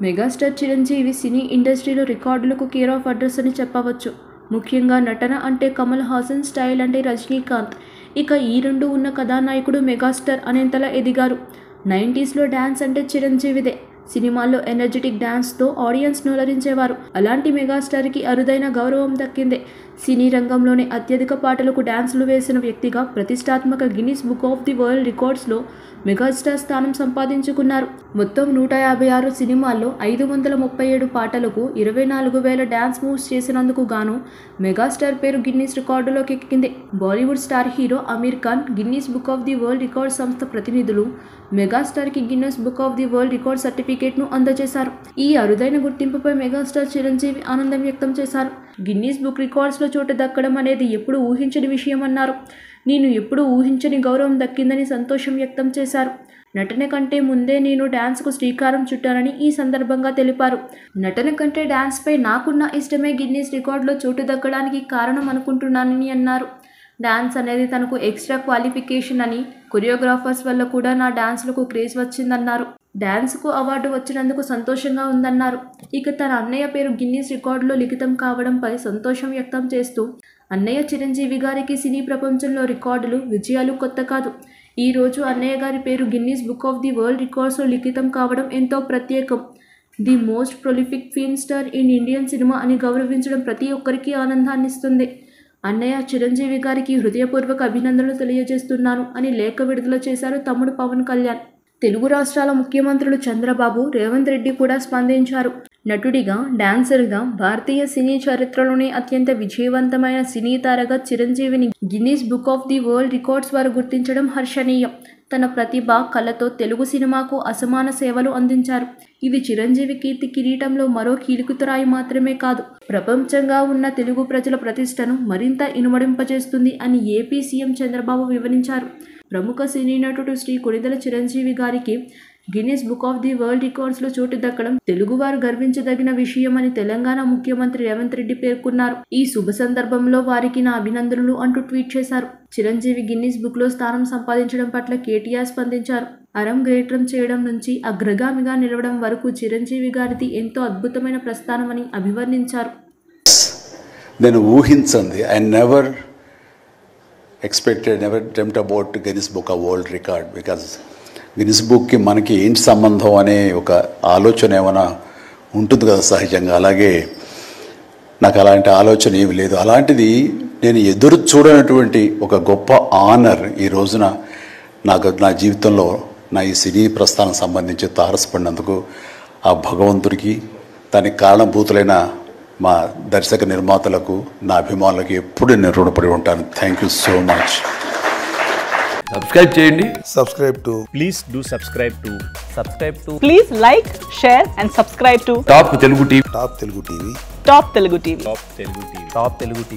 Megastar Chiranjeevi సినీ ఇండస్ట్రీలో రికార్డులకు care of address అని చెప్పవచ్చు. ముఖ్యంగా నటన అంటే కమల్ హాసన్, స్టైల్ అంటే రజనీకాంత్. ఇక ఈ రెండు ఉన్న కథానాయకుడు మెగాస్టార్ అనేంతలా ఎదిగారు. 90sలో డ్యాన్స్ అంటే చిరంజీవిదే. సినిమాల్లో ఎనర్జెటిక్ డ్యాన్స్తో ఆడియన్స్ను అలరించేవారు. అలాంటి మెగాస్టార్కి అరుదైన గౌరవం దక్కిందే. సినీ రంగంలోనే అత్యధిక పాటలకు డ్యాన్సులు వేసిన వ్యక్తిగా ప్రతిష్టాత్మక Guinness book of the world రికార్డ్స్లో మెగాస్టార్ స్థానం సంపాదించుకున్నారు. మొత్తం 156 సినిమాల్లో 537 పాటలకు 24,000 డ్యాన్స్ మూవ్స్ చేసినందుకు గాను మెగాస్టార్ పేరు గిన్నిస్ రికార్డులోకి ఎక్కింది. Bollywood star hero Aamir Khan, Guinness book of the world records సంస్థ ప్రతినిధులు మెగాస్టార్కి Guinness book of the world record సర్టిఫికేట్ను అందజేశారు. ఈ అరుదైన గుర్తింపుపై మెగాస్టార్ చిరంజీవి ఆనందం వ్యక్తం చేశారు. గిన్నిస్ బుక్ రికార్డ్స్లో చోటు దక్కడం అనేది ఎప్పుడూ ఊహించని విషయమన్నారు. నేను ఎప్పుడూ ఊహించని గౌరవం దక్కిందని సంతోషం వ్యక్తం చేశారు. నటన కంటే ముందే నేను డ్యాన్స్కు శ్రీకారం చుట్టానని ఈ సందర్భంగా తెలిపారు. నటన కంటే డ్యాన్స్పై నాకున్న ఇష్టమే గిన్నిస్ రికార్డులో చోటు దక్కడానికి కారణం అనుకుంటున్నానని అన్నారు. డ్యాన్స్ అనేది తనకు ఎక్స్ట్రా క్వాలిఫికేషన్ అని, కొరియోగ్రాఫర్స్ వల్ల కూడా నా డ్యాన్స్లకు క్రేజ్ వచ్చిందన్నారు. డ్యాన్స్కు అవార్డు వచ్చినందుకు సంతోషంగా ఉందన్నారు. ఇక తన అన్నయ్య పేరు గిన్నిస్ రికార్డులో లిఖితం కావడంపై సంతోషం వ్యక్తం చేస్తూ, అన్నయ్య చిరంజీవి గారికి సినీ ప్రపంచంలో రికార్డులు, విజయాలు కొత్త కాదు. ఈ రోజు అన్నయ్య గారి పేరు Guinness book of the world రికార్డ్స్లో లిఖితం కావడం ఎంతో ప్రత్యేకం. The most prolific film star in Indian cinema అని గౌరవించడం ప్రతి ఒక్కరికి ఆనందాన్నిస్తుంది. అన్నయ్య చిరంజీవి గారికి హృదయపూర్వక అభినందనలు తెలియజేస్తున్నాను అని లేఖ విడుదల చేశారు తమ్ముడు పవన్ కళ్యాణ్. తెలుగు రాష్ట్రాల ముఖ్యమంత్రులు చంద్రబాబు, రేవంత్ రెడ్డి కూడా స్పందించారు. నటుడిగా, డాన్సర్గా, భారతీయ సినీ చరిత్రలోనే అత్యంత విజయవంతమైన సినీ తారగా చిరంజీవిని Guinness book of the world records వారు గుర్తించడం హర్షణీయం. తన ప్రతిభ, కళతో తెలుగు సినిమాకు అసమాన సేవలు అందించారు. ఇది చిరంజీవి కీర్తి కిరీటంలో మరో కీలుకుతురాయి మాత్రమే కాదు, ప్రపంచంగా ఉన్న తెలుగు ప్రజల ప్రతిష్టను మరింత ఇనుమడింపజేస్తుంది అని ఏపీ సీఎం చంద్రబాబు వివరించారు. ప్రముఖ సినీ నటుడు శ్రీ కొణిదెల చిరంజీవి గారికి Guinness book of the world రికార్డ్స్లో చోటు దక్కడం తెలుగువారు గర్వించదగిన విషయమని తెలంగాణ ముఖ్యమంత్రి రేవంత్ రెడ్డి పేర్కొన్నారు. ఈ శుభ సందర్భంలో వారికి నా అభినందనలు అంటూ ట్వీట్ చేశారు. చిరంజీవి గిన్నిస్ బుక్లో స్థానం సంపాదించడం పట్ల కేటీఆర్ స్పందించారు. అరంగేట్రం చేయడం నుంచి అగ్రగామిగా నిలవడం వరకు చిరంజీవి గారిది ఎంతో అద్భుతమైన ప్రస్థానమని అభివర్ణించారు. నేను ఊహించండి, I never expected, never dreamt about Guinness Book of World Record, because Guinness బుక్కి మనకి ఏంటి సంబంధం అనే ఒక ఆలోచన ఏమైనా ఉంటుంది కదా సహజంగా. అలాగే నాకు అలాంటి ఆలోచన ఏమి లేదు. అలాంటిది నేను ఎదురు చూడనటువంటి ఒక గొప్ప ఆనర్ ఈ రోజున నా జీవితంలో నా ఈ సినీ ప్రస్థానం సంబంధించి తారసపడినందుకు ఆ భగవంతుడికి, దానికి కారణభూతులైన మా దర్శక నిర్మాతలకు, నా అభిమానులకు ఎప్పుడు నేను రుణపడి ఉంటాను. Thank you so much. Subscribe చేయండి. Please do subscribe to. Please like, share and subscribe to top Telugu TV. Top Telugu TV. Top Telugu TV.